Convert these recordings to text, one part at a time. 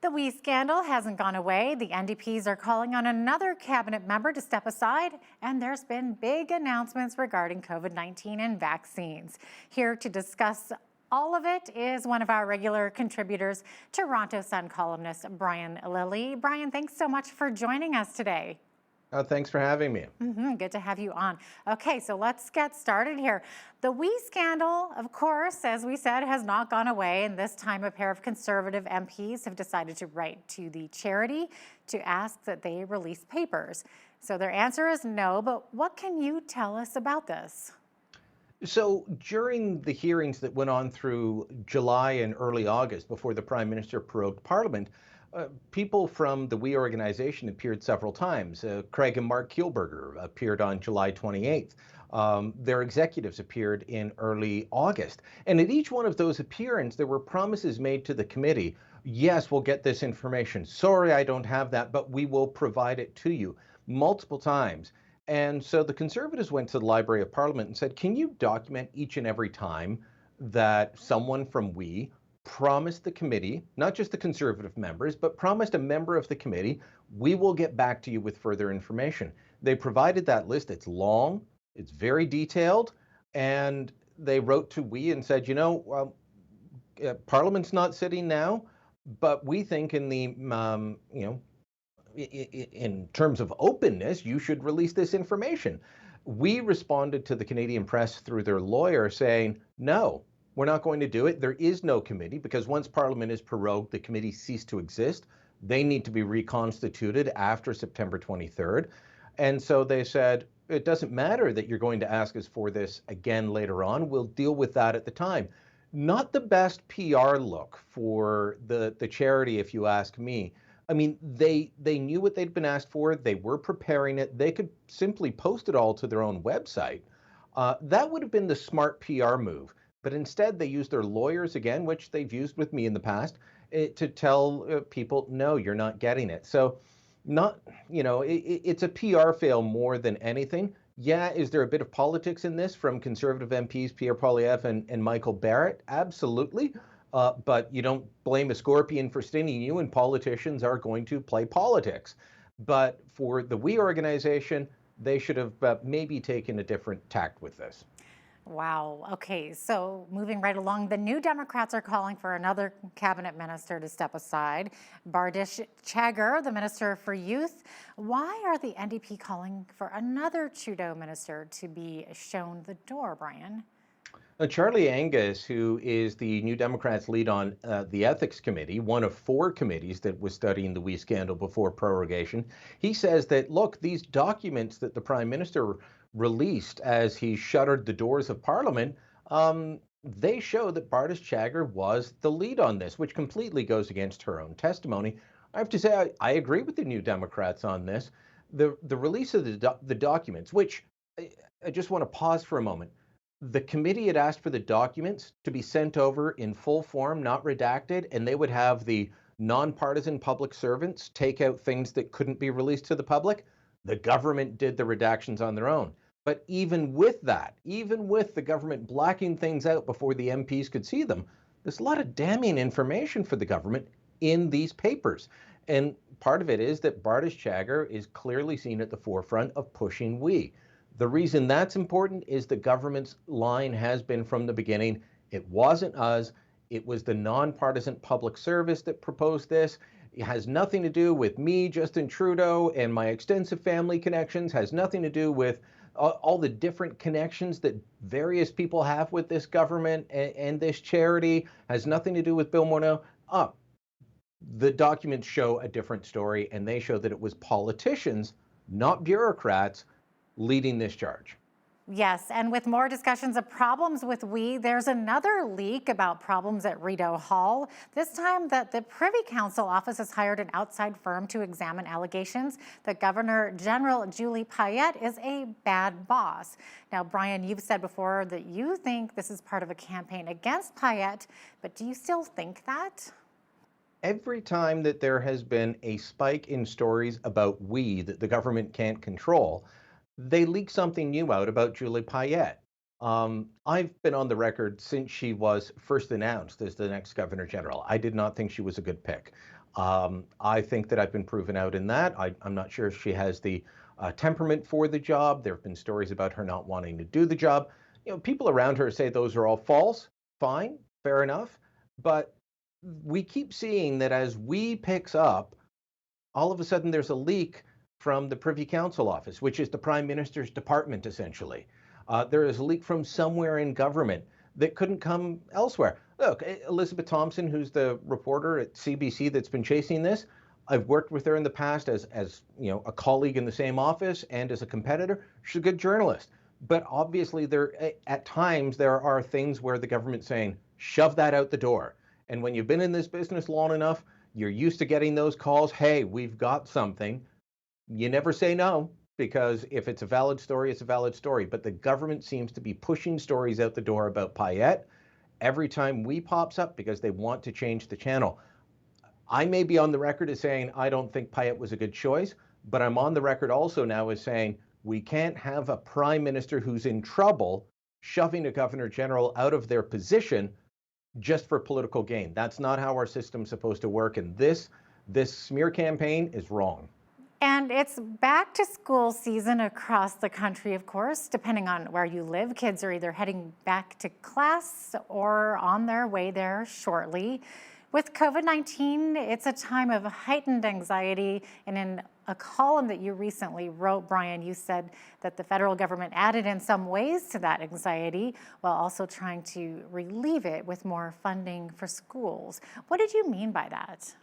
The We scandal hasn't gone away. The NDPs are calling on another cabinet member to step aside, and there's been big announcements regarding COVID-19 and vaccines. Here to discuss all of it is one of our regular contributors, Toronto Sun columnist Brian Lilley. Brian, thanks so much for joining us today. Thanks for having me. Good to have you on. Okay, so let's get started here. The We scandal, of course, as we said, has not gone away, and this time a pair of Conservative MPs have decided to write to the charity to ask that they release papers. So their answer is no, but what can you tell us about this? So during the hearings that went on through July and early August before the Prime Minister prorogued Parliament, people from the We organization appeared several times. Craig and Mark Kielburger appeared on July 28th. Their executives appeared in early August. And at each one of those appearances, there were promises made to the committee. Yes, we'll get this information. Sorry, I don't have that, but we will provide it to you multiple times. And so the Conservatives went to the Library of Parliament and said, can you document each and every time that someone from We promised the committee, not just the Conservative members, but promised a member of the committee, we will get back to you with further information. They provided that list. It's long, it's very detailed, and they wrote to We and said, Parliament's not sitting now, but we think in the, in terms of openness, you should release this information. We responded to the Canadian press through their lawyer saying, no, we're not going to do it. There is no committee because once Parliament is prorogued, the committee ceased to exist. They need to be reconstituted after September 23rd. And so they said, it doesn't matter that you're going to ask us for this again later on. We'll deal with that at the time. Not the best PR look for the charity, if you ask me. I mean, they knew what they'd been asked for. They were preparing it. They could simply post it all to their own website. That would have been the smart PR move. But instead, they used their lawyers again, which they've used with me in the past, to tell people, no, you're not getting it. So it's a PR fail more than anything. Yeah, is there a bit of politics in this from Conservative MPs, Pierre Poilievre and Michael Barrett? Absolutely. But you don't blame a scorpion for stinging you, and politicians are going to play politics. But for the We organization, they should have maybe taken a different tact with this. Wow. Okay. So moving right along, the New Democrats are calling for another cabinet minister to step aside. Bardish Chagger, the Minister for Youth. Why are the NDP calling for another Trudeau minister to be shown the door, Brian? Charlie Angus, who is the New Democrats' lead on the Ethics Committee, one of 4 committees that was studying the We scandal before prorogation, he says that, look, these documents that the Prime Minister released as he shuttered the doors of Parliament, they show that Bardish Chagger was the lead on this, which completely goes against her own testimony. I have to say, I agree with the New Democrats on this. The release of the documents, which I just want to pause for a moment. The committee had asked for the documents to be sent over in full form, not redacted, and they would have the nonpartisan public servants take out things that couldn't be released to the public. The government did the redactions on their own. But even with that, even with the government blacking things out before the MPs could see them, there's a lot of damning information for the government in these papers. And part of it is that Bardish Chagger is clearly seen at the forefront of pushing We. The reason that's important is the government's line has been from the beginning, it wasn't us, it was the nonpartisan public service that proposed this. It has nothing to do with me, Justin Trudeau, and my extensive family connections, has nothing to do with all the different connections that various people have with this government and this charity, has nothing to do with Bill Morneau. The documents show a different story, and they show that it was politicians, not bureaucrats, leading this charge. Yes, and with more discussions of problems with We, there's another leak about problems at Rideau Hall. This time that the Privy Council office has hired an outside firm to examine allegations that Governor General Julie Payette is a bad boss. Now, Brian, you've said before that you think this is part of a campaign against Payette, but do you still think that? Every time that there has been a spike in stories about We that the government can't control, they leak something new out about Julie Payette. I've been on the record since she was first announced as the next Governor General. I did not think she was a good pick. I think that I've been proven out in that. I'm not sure if she has the temperament for the job. There have been stories about her not wanting to do the job. People around her say those are all false. Fine, fair enough. But we keep seeing that as we picks up, all of a sudden there's a leak from the Privy Council office, which is the Prime Minister's department, essentially. There is a leak from somewhere in government that couldn't come elsewhere. Look, Elizabeth Thompson, who's the reporter at CBC that's been chasing this, I've worked with her in the past as a colleague in the same office and as a competitor. She's a good journalist. But obviously, at times there are things where the government's saying, shove that out the door. And when you've been in this business long enough, you're used to getting those calls. Hey, we've got something. You never say no, because if it's a valid story, it's a valid story. But the government seems to be pushing stories out the door about Payette every time we pops up because they want to change the channel. I may be on the record as saying I don't think Payette was a good choice, but I'm on the record also now as saying we can't have a prime minister who's in trouble shoving a governor general out of their position just for political gain. That's not how our system's supposed to work, and this smear campaign is wrong. And it's back to school season across the country, of course. Depending on where you live, kids are either heading back to class or on their way there shortly. With COVID-19, it's a time of heightened anxiety. And in a column that you recently wrote, Brian, you said that the federal government added in some ways to that anxiety while also trying to relieve it with more funding for schools. What did you mean by that?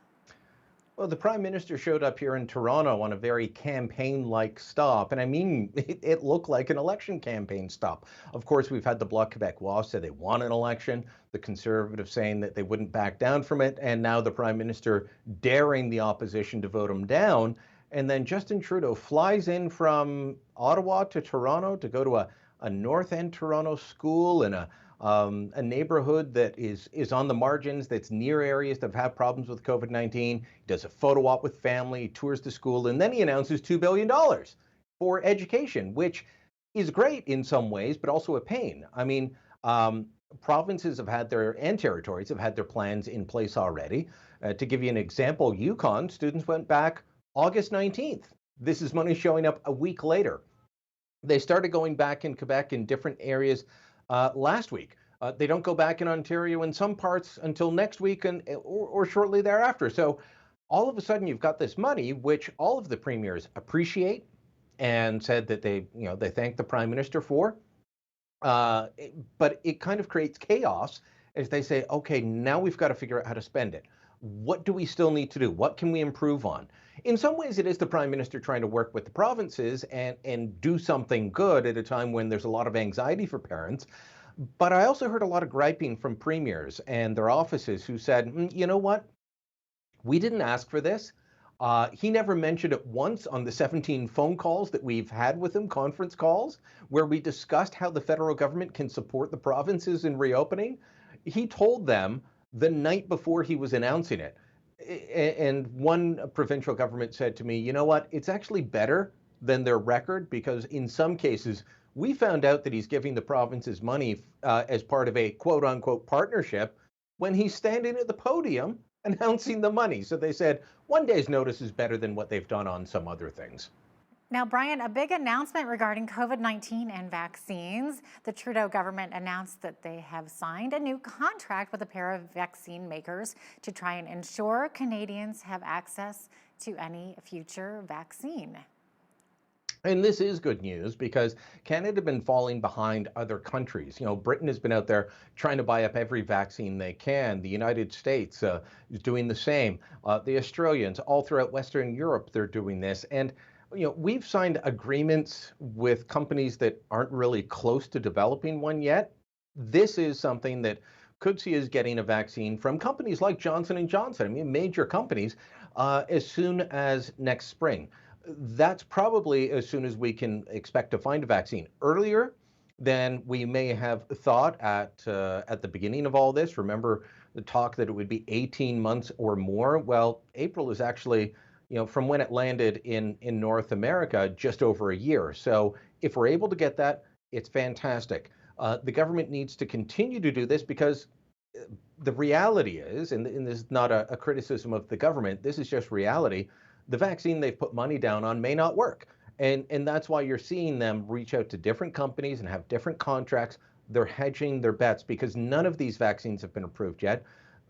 Well, the Prime Minister showed up here in Toronto on a very campaign-like stop. And I mean, it looked like an election campaign stop. Of course, we've had the Bloc Québécois say they want an election, the Conservatives saying that they wouldn't back down from it, and now the Prime Minister daring the opposition to vote him down. And then Justin Trudeau flies in from Ottawa to Toronto to go to a North End Toronto school and a neighborhood that is on the margins, that's near areas that have problems with COVID-19. He does a photo op with family, tours the school, and then he announces $2 billion for education, which is great in some ways, but also a pain. I mean, provinces have had and territories have had their plans in place already. To give you an example, Yukon students went back August 19th. This is money showing up a week later. They started going back in Quebec in different areas last week. They don't go back in Ontario in some parts until next week or shortly thereafter. So all of a sudden you've got this money, which all of the premiers appreciate and said that they thank the Prime Minister for. But it kind of creates chaos as they say, okay, now we've got to figure out how to spend it. What do we still need to do? What can we improve on? In some ways, it is the Prime Minister trying to work with the provinces and do something good at a time when there's a lot of anxiety for parents. But I also heard a lot of griping from premiers and their offices who said, you know what? We didn't ask for this. He never mentioned it once on the 17 phone calls that we've had with him, conference calls, where we discussed how the federal government can support the provinces in reopening. He told them the night before he was announcing it. And one provincial government said to me, you know what, it's actually better than their record, because in some cases, we found out that he's giving the provinces money as part of a quote unquote partnership when he's standing at the podium announcing the money. So they said 1 day's notice is better than what they've done on some other things. Now, Brian, a big announcement regarding COVID-19 and vaccines. The Trudeau government announced that they have signed a new contract with a pair of vaccine makers to try and ensure Canadians have access to any future vaccine. And this is good news because Canada has been falling behind other countries. Britain has been out there trying to buy up every vaccine they can. The United States is doing the same. The Australians, all throughout Western Europe, they're doing this. And we've signed agreements with companies that aren't really close to developing one yet. This is something that could see us getting a vaccine from companies like Johnson & Johnson, major companies, as soon as next spring. That's probably as soon as we can expect to find a vaccine. Earlier than we may have thought at the beginning of all this. Remember the talk that it would be 18 months or more? Well, April is actually, from when it landed in North America, just over a year. So if we're able to get that, it's fantastic. The government needs to continue to do this because the reality is, and this is not a criticism of the government, this is just reality. The vaccine they've put money down on may not work. And that's why you're seeing them reach out to different companies and have different contracts. They're hedging their bets because none of these vaccines have been approved yet.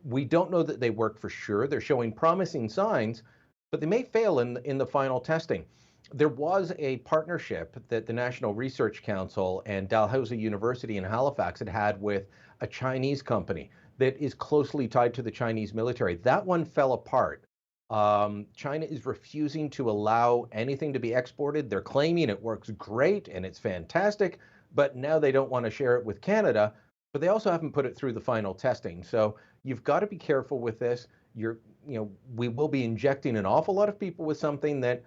We don't know that they work for sure. They're showing promising signs, but they may fail in the final testing. There was a partnership that the National Research Council and Dalhousie University in Halifax had with a Chinese company that is closely tied to the Chinese military. That one fell apart. China is refusing to allow anything to be exported. They're claiming it works great and it's fantastic, but now they don't want to share it with Canada, but they also haven't put it through the final testing. So you've got to be careful with this. We will be injecting an awful lot of people with something that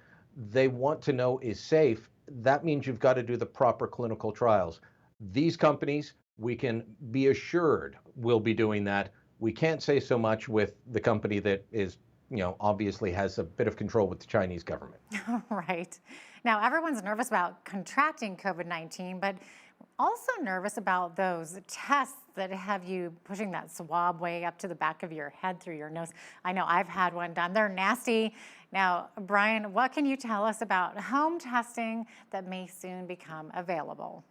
they want to know is safe. That means you've got to do the proper clinical trials. These companies, we can be assured will be doing that. We can't say so much with the company that is, obviously has a bit of control with the Chinese government. Right. Now, everyone's nervous about contracting COVID-19, but also nervous about those tests that have you pushing that swab way up to the back of your head through your nose. I know I've had one done. They're nasty. Now, Brian, what can you tell us about home testing that may soon become available?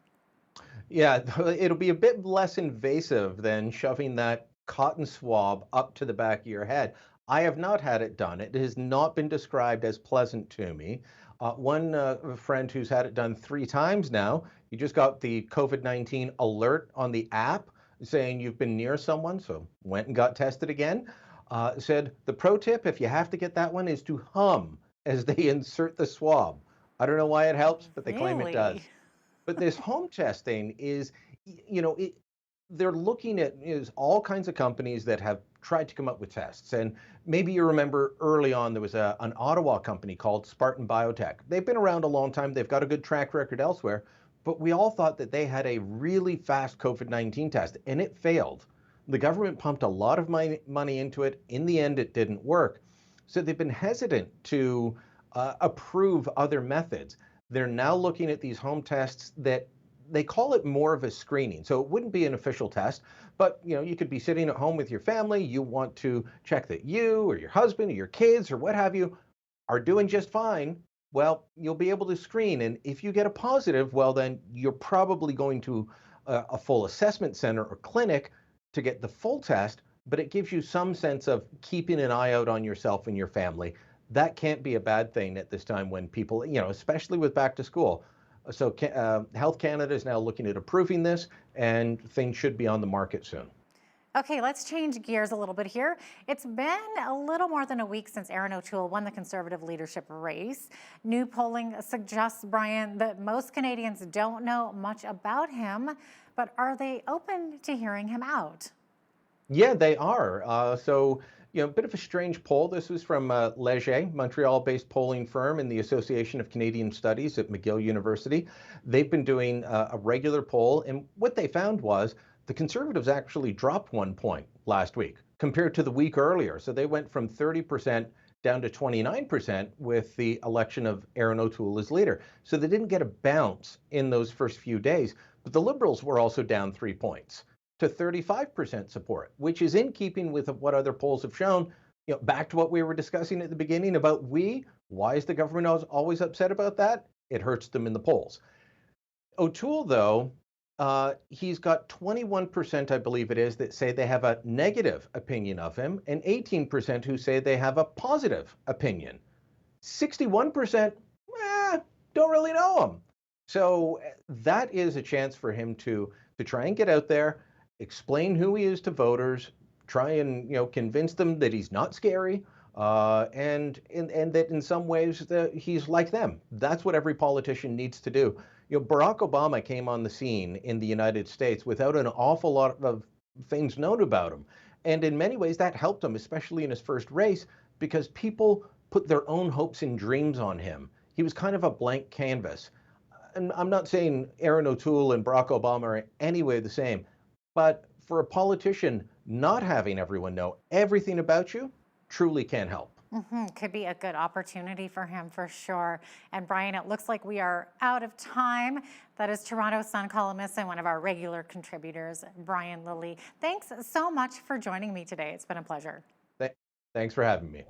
Yeah, it'll be a bit less invasive than shoving that cotton swab up to the back of your head. I have not had it done. It has not been described as pleasant to me. One friend who's had it done 3 times now, he just got the COVID-19 alert on the app saying you've been near someone, so went and got tested again. Said the pro tip, if you have to get that one, is to hum as they insert the swab. I don't know why it helps, but they claim it does. Really? But this home testing is, they're looking at all kinds of companies that have tried to come up with tests. And maybe you remember early on there was an Ottawa company called Spartan Biotech. They've been around a long time. They've got a good track record elsewhere. But we all thought that they had a really fast COVID-19 test, and it failed. The government pumped a lot of money into it. In the end, it didn't work. So they've been hesitant to approve other methods. They're now looking at these home tests that they call it more of a screening. So it wouldn't be an official test, but you could be sitting at home with your family. You want to check that you or your husband or your kids or what have you are doing just fine. Well, you'll be able to screen. And if you get a positive, well, then you're probably going to a full assessment center or clinic to get the full test, but it gives you some sense of keeping an eye out on yourself and your family. That can't be a bad thing at this time when people, especially with back to school. So Health Canada is now looking at approving this, and things should be on the market soon. Okay, let's change gears a little bit here. It's been a little more than a week since Erin O'Toole won the Conservative leadership race. New polling suggests, Brian, that most Canadians don't know much about him, but are they open to hearing him out? Yeah, they are. A bit of a strange poll. This was from Leger, Montreal-based polling firm in the Association of Canadian Studies at McGill University. They've been doing a regular poll, and what they found was the Conservatives actually dropped 1 point last week compared to the week earlier. So they went from 30% down to 29% with the election of Erin O'Toole as leader. So they didn't get a bounce in those first few days, but the Liberals were also down 3 points to 35% support, which is in keeping with what other polls have shown. Back to what we were discussing at the beginning about why is the government always upset about that? It hurts them in the polls. O'Toole, though, he's got 21%, I believe it is, that say they have a negative opinion of him, and 18% who say they have a positive opinion. 61%, don't really know him. So that is a chance for him to try and get out there, explain who he is to voters, try and convince them that he's not scary, and that in some ways that he's like them. That's what every politician needs to do. Barack Obama came on the scene in the United States without an awful lot of things known about him, and in many ways that helped him, especially in his first race, because people put their own hopes and dreams on him. He was kind of a blank canvas. And I'm not saying Erin O'Toole and Barack Obama are in any way the same, but for a politician, not having everyone know everything about you truly can help. Could be a good opportunity for him for sure. And Brian, it looks like we are out of time. That is Toronto Sun columnist and one of our regular contributors, Brian Lilley. Thanks so much for joining me today. It's been a pleasure. Thanks for having me.